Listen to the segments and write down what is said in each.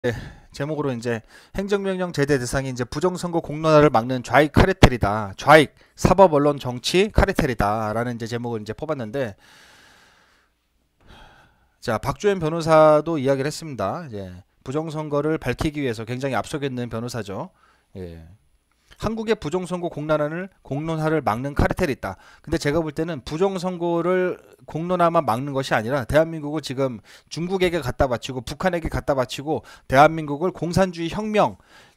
네, 제목으로 이제 행정명령 제대 대상이 이제 부정선거 공론화를 막는 좌익 카르텔이다. 좌익 사법 언론 정치 카르텔이다라는 이제 제목을 이제 뽑았는데, 자 박주현 변호사도 이야기를 했습니다. 이제 부정선거를 밝히기 위해서 굉장히 앞서고 있는 변호사죠. 예. 한국의 부정선거 공론화를 막는 카르텔이 있다. 근데 제가 볼 때는 부정선거를 공론화만 막는 것이 아니라 대한민국을 지금 중국에게 갖다 바치고 북한에게 갖다 바치고 대한민국을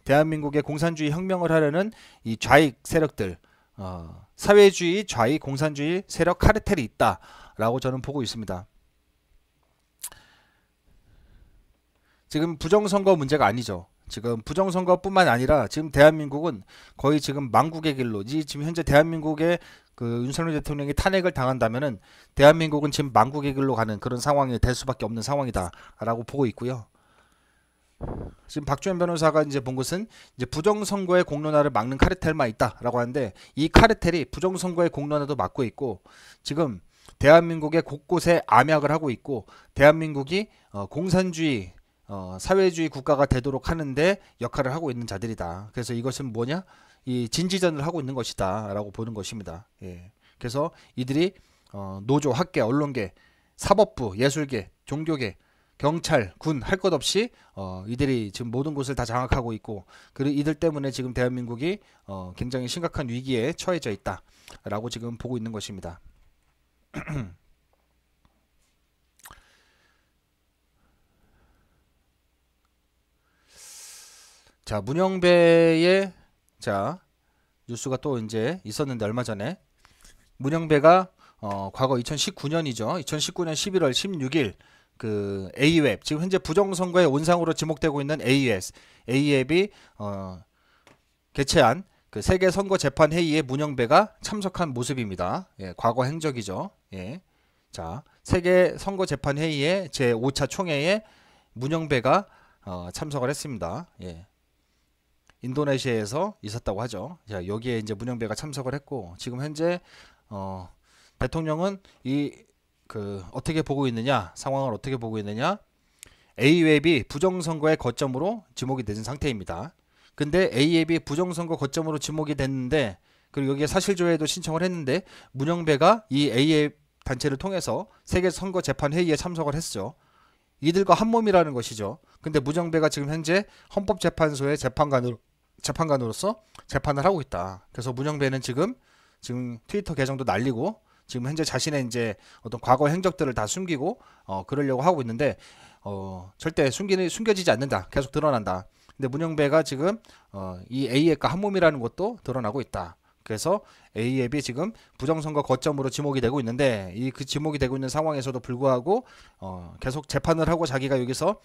대한민국의 공산주의 혁명을 하려는 이 좌익 세력들, 사회주의, 좌익, 공산주의 세력 카르텔이 있다라고 저는 보고 있습니다. 지금 부정선거 문제가 아니죠. 지금 부정선거뿐만 아니라 지금 대한민국은 거의 지금 망국의 길로, 지금 현재 대한민국의 그 윤석열 대통령이 탄핵을 당한다면은 대한민국은 지금 망국의 길로 가는 그런 상황이 될 수밖에 없는 상황이다라고 보고 있고요. 지금 박주현 변호사가 이제 본 것은 이제 부정선거의 공론화를 막는 카르텔만 있다라고 하는데, 이 카르텔이 부정선거의 공론화도 막고 있고 지금 대한민국의 곳곳에 암약을 하고 있고, 대한민국이 공산주의 사회주의 국가가 되도록 하는데 역할을 하고 있는 자들이다. 그래서 이것은 뭐냐? 이 진지전을 하고 있는 것이다 라고 보는 것입니다. 예. 그래서 이들이 노조, 학계, 언론계, 사법부, 예술계, 종교계, 경찰, 군 할 것 없이 이들이 지금 모든 곳을 다 장악하고 있고, 그리고 이들 때문에 지금 대한민국이 굉장히 심각한 위기에 처해져 있다 라고 지금 보고 있는 것입니다. 자, 문영배의 자 뉴스가 또 이제 있었는데, 얼마 전에 문영배가 과거 2019년이죠. 2019년 11월 16일 그 A웹, 지금 현재 부정선거의 온상으로 지목되고 있는 A웹이 개최한 그 세계 선거 재판 회의에 문영배가 참석한 모습입니다. 예, 과거 행적이죠. 예. 자, 세계 선거 재판 회의에 제 5차 총회에 문영배가 참석을 했습니다. 예. 인도네시아에서 있었다고 하죠. 자, 여기에 이제 문영배가 참석을 했고, 지금 현재 대통령은 어떻게 보고 있느냐, 상황을 어떻게 보고 있느냐, A웹이 부정선거의 거점으로 지목이 된 상태입니다. 근데 A웹이 부정선거 거점으로 지목이 됐는데, 그리고 여기에 사실조회도 신청을 했는데, 문영배가 이 A웹 단체를 통해서 세계 선거 재판 회의에 참석을 했죠. 이들과 한 몸이라는 것이죠. 근데 문영배가 지금 현재 헌법재판소의 재판관으로서 재판을 하고 있다. 그래서 문영배는 지금 트위터 계정도 날리고, 지금 현재 자신의 이제 어떤 과거 행적들을 다 숨기고 그러려고 하고 있는데, 절대 숨겨지지 않는다. 계속 드러난다. 근데 문영배가 지금 이 A앱과 한 몸이라는 것도 드러나고 있다. 그래서 A앱이 지금 부정선거 거점으로 지목이 되고 있는데, 그 지목이 되고 있는 상황에서도 불구하고 계속 재판을 하고, 자기가 여기서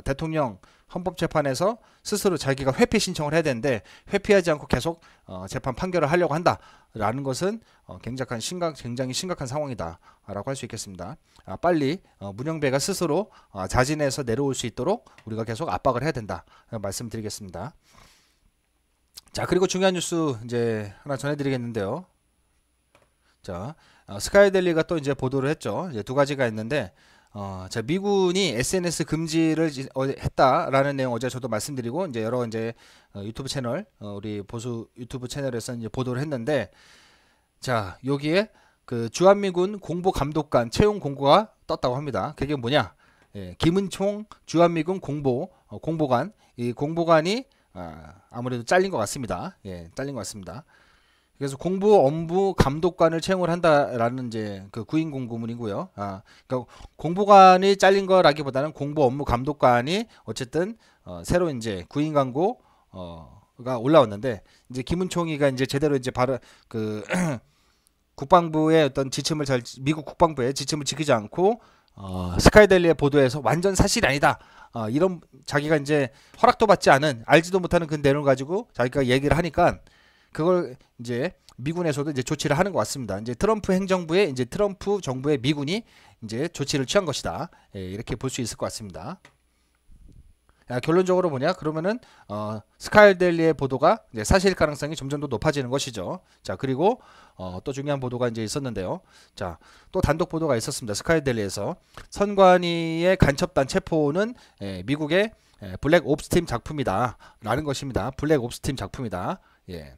대통령 헌법재판에서 스스로 자기가 회피 신청을 해야 되는데 회피하지 않고 계속 재판 판결을 하려고 한다라는 것은 굉장히 심각한 상황이다라고 할 수 있겠습니다. 빨리 문영배가 스스로 자진해서 내려올 수 있도록 우리가 계속 압박을 해야 된다 말씀드리겠습니다. 자, 그리고 중요한 뉴스 이제 하나 전해드리겠는데요. 자, 스카이델리가 또 이제 보도를 했죠. 이제 두 가지가 있는데, 자, 미군이 SNS 금지를 했다라는 내용 어제 저도 말씀드리고, 이제 여러 이제 유튜브 채널, 우리 보수 유튜브 채널에서 이제 보도를 했는데, 자, 여기에 그 주한미군 공보감독관 채용 공고가 떴다고 합니다. 그게 뭐냐? 예, 김은총 주한미군 공보관, 이 공보관이 아무래도 잘린 것 같습니다. 예, 잘린 것 같습니다. 그래서 공보 업무 감독관을 채용을 한다라는 이제 그 구인 공고문이고요. 그러니까 공보관이 잘린 거라기보다는 공보 업무 감독관이 어쨌든 새로 이제 구인 광고가 올라왔는데, 이제 김은총이가 이제 제대로 이제 바로 그 국방부의 어떤 미국 국방부의 지침을 지키지 않고 스카이델리의 보도에서 완전 사실이 아니다, 이런 자기가 이제 허락도 받지 않은, 알지도 못하는 그 내용을 가지고 자기가 얘기를 하니까, 그걸 이제 미군에서도 이제 조치를 하는 것 같습니다. 이제 트럼프 정부의 미군이 이제 조치를 취한 것이다. 예, 이렇게 볼 수 있을 것 같습니다. 결론적으로 뭐냐? 그러면은 스카이델리의 보도가 이제 사실 가능성이 점점 더 높아지는 것이죠. 자, 그리고 또 중요한 보도가 이제 있었는데요. 자, 또 단독 보도가 있었습니다. 스카이델리에서 선관위의 간첩단 체포는 미국의 블랙 옵스 팀 작품이다 라는 것입니다. 블랙 옵스 팀 작품이다. 예.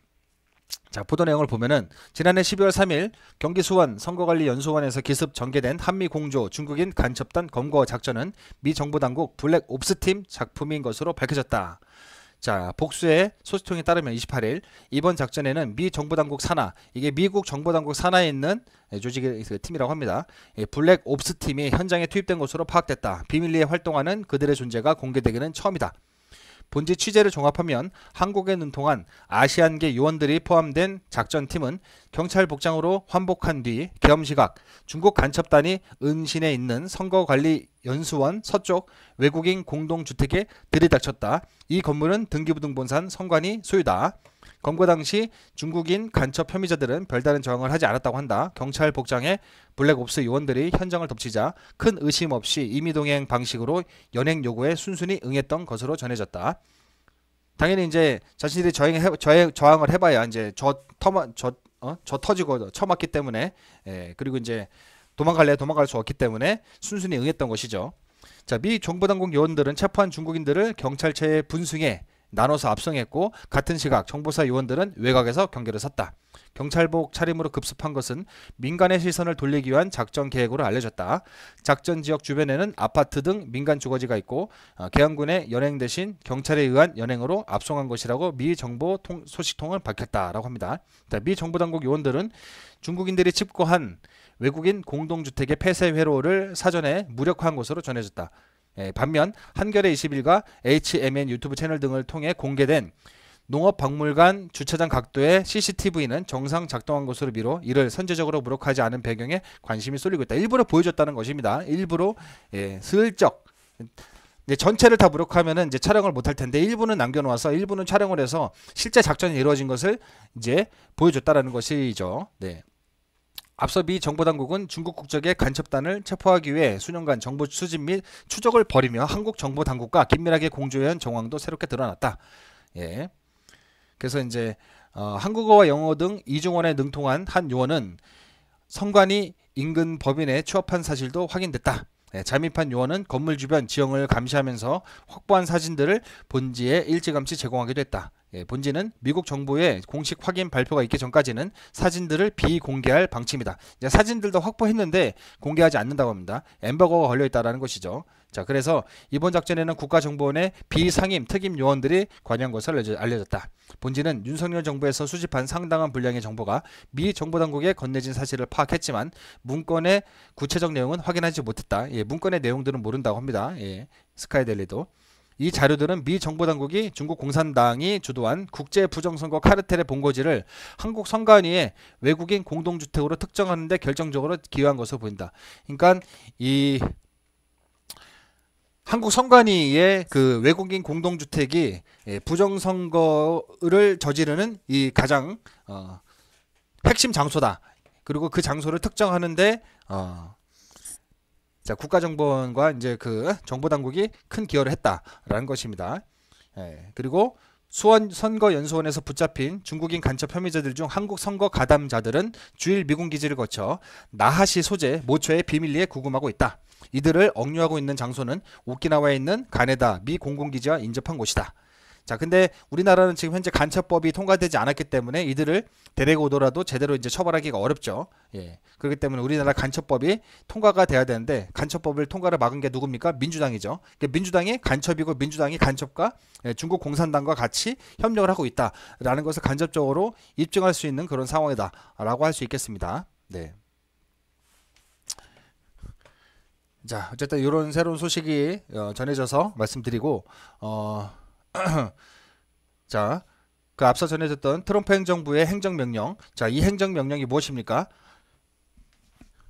자, 보도 내용을 보면은 지난해 12월 3일 경기 수원 선거관리연수원에서 기습 전개된 한미 공조 중국인 간첩단 검거 작전은 미 정부 당국 블랙 옵스 팀 작품인 것으로 밝혀졌다. 자, 복수의 소식통에 따르면 28일 이번 작전에는 미 정부 당국 산하, 이게 미국 정부 당국 산하에 있는 조직의 팀이라고 합니다. 블랙 옵스 팀이 현장에 투입된 것으로 파악됐다. 비밀리에 활동하는 그들의 존재가 공개되기는 처음이다. 본지 취재를 종합하면 한국에 능통한 아시안계 요원들이 포함된 작전팀은 경찰 복장으로 환복한 뒤 계엄시각 중국 간첩단이 은신에 있는 선거관리연수원 서쪽 외국인 공동주택에 들이닥쳤다. 이 건물은 등기부등본상 선관위 소유다. 검거 당시 중국인 간첩 혐의자들은 별다른 저항을 하지 않았다고 한다. 경찰 복장의 블랙옵스 요원들이 현장을 덮치자 큰 의심 없이 임의동행 방식으로 연행 요구에 순순히 응했던 것으로 전해졌다. 당연히 이제 자신들이 저항을 해봐야 이제 저 터지고 처맞기 때문에, 그리고 이제 도망갈 수 없기 때문에 순순히 응했던 것이죠. 자, 미 정보당국 요원들은 체포한 중국인들을 경찰차에 분승해 나눠서 압송했고 같은 시각 정보사 요원들은 외곽에서 경계를 섰다. 경찰복 차림으로 급습한 것은 민간의 시선을 돌리기 위한 작전 계획으로 알려졌다. 작전 지역 주변에는 아파트 등 민간 주거지가 있고 계엄군의 연행 대신 경찰에 의한 연행으로 압송한 것이라고 미 정보 소식통은 밝혔다라고 합니다. 자, 미 정보당국 요원들은 중국인들이 집거한 외국인 공동주택의 폐쇄 회로를 사전에 무력화한 것으로 전해졌다. 반면 한겨레 21과 HMN 유튜브 채널 등을 통해 공개된 농업박물관 주차장 각도의 CCTV는 정상 작동한 것으로 미뤄 이를 선제적으로 무력화하지 않은 배경에 관심이 쏠리고 있다. 일부러 보여줬다는 것입니다. 일부러 슬쩍 전체를 다 무력화하면은 이제 촬영을 못할 텐데 일부는 남겨놓아서 일부는 촬영을 해서 실제 작전이 이루어진 것을 이제 보여줬다라는 것이죠. 네. 앞서 미 정보당국은 중국 국적의 간첩단을 체포하기 위해 수년간 정보 수집 및 추적을 벌이며 한국 정보당국과 긴밀하게 공조해온 정황도 새롭게 드러났다. 예. 그래서 이제 한국어와 영어 등 이중원에 능통한 한 요원은 선관위 인근 법인에 취업한 사실도 확인됐다. 잠입한 요원은 건물 주변 지형을 감시하면서 확보한 사진들을 본지에 일찌감치 제공하기도 했다. 본지는 미국 정부의 공식 확인 발표가 있기 전까지는 사진들을 비공개할 방침이다. 이제 사진들도 확보했는데 공개하지 않는다고 합니다. 엠버거가 걸려있다는 것이죠. 자, 그래서 이번 작전에는 국가정보원의 비상임 특임 요원들이 관여한 것을 알려졌다. 본지는 윤석열 정부에서 수집한 상당한 분량의 정보가 미 정보당국에 건네진 사실을 파악했지만 문건의 구체적 내용은 확인하지 못했다. 문건의 내용들은 모른다고 합니다. 스카이데일리도. 이 자료들은 미 정보당국이 중국 공산당이 주도한 국제 부정선거 카르텔의 본고지를 한국 선관위의 외국인 공동주택으로 특정하는 데 결정적으로 기여한 것으로 보인다. 그러니까 이 한국 선관위의 그 외국인 공동주택이 부정선거를 저지르는 이 가장 핵심 장소다. 그리고 그 장소를 특정하는데 자, 국가정보원과 이제 그 정보당국이 큰 기여를 했다라는 것입니다. 그리고 수원 선거연수원에서 붙잡힌 중국인 간첩 혐의자들 중 한국 선거 가담자들은 주일 미군 기지를 거쳐 나하시 소재 모처에 비밀리에 구금하고 있다. 이들을 억류하고 있는 장소는 오키나와에 있는 가네다 미 공군기지와 인접한 곳이다. 자, 근데 우리나라는 지금 현재 간첩법이 통과되지 않았기 때문에 이들을 데리고 오더라도 제대로 이제 처벌하기가 어렵죠. 그렇기 때문에 우리나라 간첩법이 통과가 돼야 되는데 간첩법을 통과를 막은 게 누굽니까? 민주당이죠. 그러니까 민주당이 간첩이고 민주당이 간첩과 중국 공산당과 같이 협력을 하고 있다라는 것을 간접적으로 입증할 수 있는 그런 상황이다라고 할 수 있겠습니다. 네. 자, 어쨌든 이런 새로운 소식이 전해져서 말씀드리고 자, 그 앞서 전해졌던 트럼프 행정부의 행정명령. 자, 이 행정명령이 무엇입니까?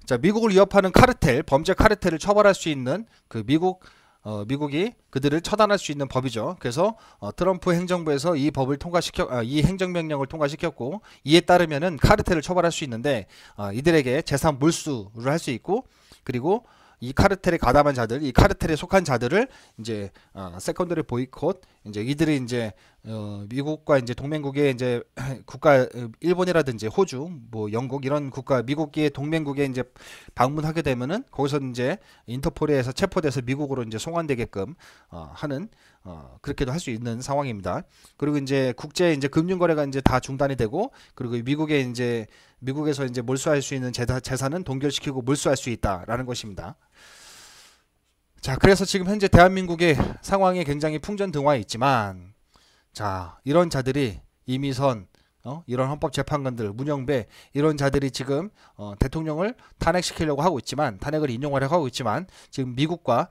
자, 미국을 위협하는 카르텔, 범죄 카르텔을 처벌할 수 있는 그 미국이 그들을 처단할 수 있는 법이죠. 그래서 트럼프 행정부에서 이 법을 이 행정명령을 통과시켰고 이에 따르면은 카르텔을 처벌할 수 있는데 이들에게 재산 몰수를 할 수 있고 그리고 이 카르텔에 가담한 자들, 이 카르텔에 속한 자들을 이제 세컨더리 보이콧, 이제 이들이 이제 미국과 이제 동맹국의 이제 국가 일본이라든지 호주, 뭐 영국 이런 국가 미국의 동맹국에 이제 방문하게 되면은 거기서 이제 인터폴에서 체포돼서 미국으로 이제 송환되게끔 하는 그렇게도 할 수 있는 상황입니다. 그리고 이제 국제 이제 금융 거래가 이제 다 중단이 되고, 그리고 미국에서 이제 몰수할 수 있는 재산은 동결시키고 몰수할 수 있다라는 것입니다. 자, 그래서 지금 현재 대한민국의 상황이 굉장히 풍전등화해 있지만, 자, 이런 자들이 이미선, 이런 헌법재판관들, 문영배 이런 자들이 지금 대통령을 탄핵시키려고 하고 있지만, 탄핵을 인용하려고 하고 있지만, 지금 미국과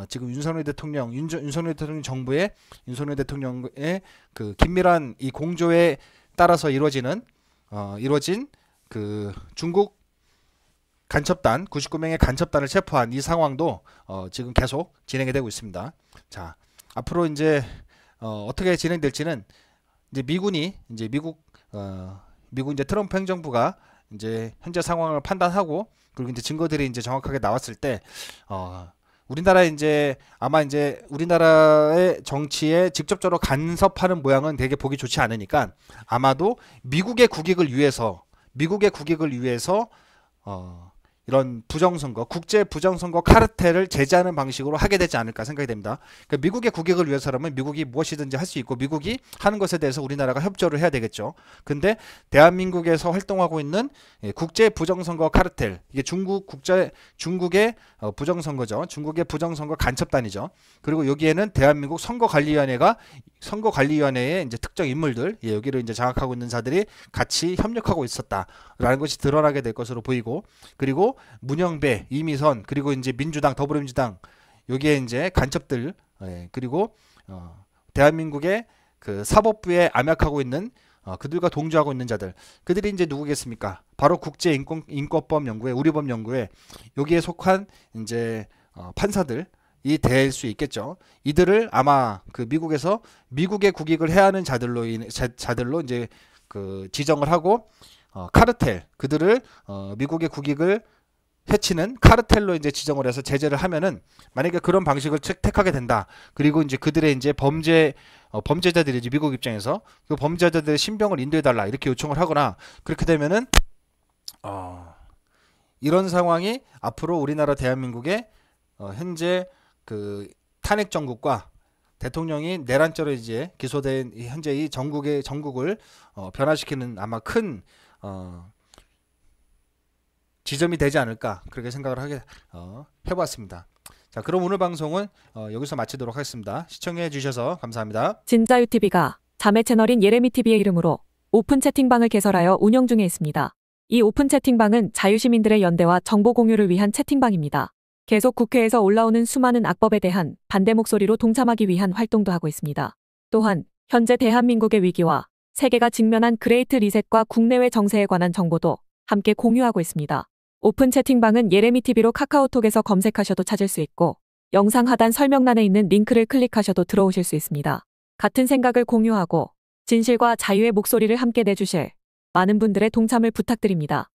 지금 윤석열 대통령 정부의 윤석열 대통령의 그 긴밀한 이 공조에 따라서 이루어진 그 중국 간첩단 99명의 간첩단을 체포한 이 상황도 지금 계속 진행이 되고 있습니다. 자, 앞으로 이제 어떻게 진행될지는 이제 미국 이제 트럼프 행정부가 이제 현재 상황을 판단하고, 그리고 이제 증거들이 이제 정확하게 나왔을 때 우리나라 이제 아마 이제 우리나라의 정치에 직접적으로 간섭하는 모양은 되게 보기 좋지 않으니까, 아마도 미국의 국익을 위해서 이런 부정선거, 국제 부정선거 카르텔을 제재하는 방식으로 하게 되지 않을까 생각이 됩니다. 그러니까 미국의 국익을 위해서라면 미국이 무엇이든지 할 수 있고, 미국이 하는 것에 대해서 우리나라가 협조를 해야 되겠죠. 근데 대한민국에서 활동하고 있는 국제 부정선거 카르텔, 이게 중국의 부정선거죠. 중국의 부정선거 간첩단이죠. 그리고 여기에는 대한민국 선거관리위원회의 이제 특정 인물들, 여기를 이제 장악하고 있는 자들이 같이 협력하고 있었다라는 것이 드러나게 될 것으로 보이고, 그리고 문영배, 이미선, 그리고 이제 민주당, 더불어민주당, 여기에 이제 간첩들, 그리고 대한민국의 그 사법부에 암약하고 있는 그들과 동조하고 있는 자들, 그들이 이제 누구겠습니까? 바로 국제인권법 연구회, 우리법 연구회, 여기에 속한 이제 판사들 이 될 수 있겠죠. 이들을 아마 그 미국에서 미국의 국익을 해하는 자들로 이제 그 지정을 하고, 카르텔, 그들을 미국의 국익을 해치는 카르텔로 이제 지정을 해서 제재를 하면은, 만약에 그런 방식을 택하게 된다. 그리고 이제 그들의 이제 범죄자들이 이제 미국 입장에서 그 범죄자들의 신병을 인도해달라 이렇게 요청을 하거나, 그렇게 되면은 이런 상황이 앞으로 우리나라 대한민국의 현재 그 탄핵 정국과 대통령이 내란죄로 이제 기소된 현재 이 정국을 변화시키는 아마 큰 지점이 되지 않을까, 그렇게 생각을 해봤습니다. 자, 그럼 오늘 방송은 여기서 마치도록 하겠습니다. 시청해 주셔서 감사합니다. 진짜유TV가 자매 채널인 예레미TV의 이름으로 오픈 채팅방을 개설하여 운영 중에 있습니다. 이 오픈 채팅방은 자유시민들의 연대와 정보 공유를 위한 채팅방입니다. 계속 국회에서 올라오는 수많은 악법에 대한 반대 목소리로 동참하기 위한 활동도 하고 있습니다. 또한 현재 대한민국의 위기와 세계가 직면한 그레이트 리셋과 국내외 정세에 관한 정보도 함께 공유하고 있습니다. 오픈 채팅방은 예레미TV로 카카오톡에서 검색하셔도 찾을 수 있고, 영상 하단 설명란에 있는 링크를 클릭하셔도 들어오실 수 있습니다. 같은 생각을 공유하고 진실과 자유의 목소리를 함께 내주실 많은 분들의 동참을 부탁드립니다.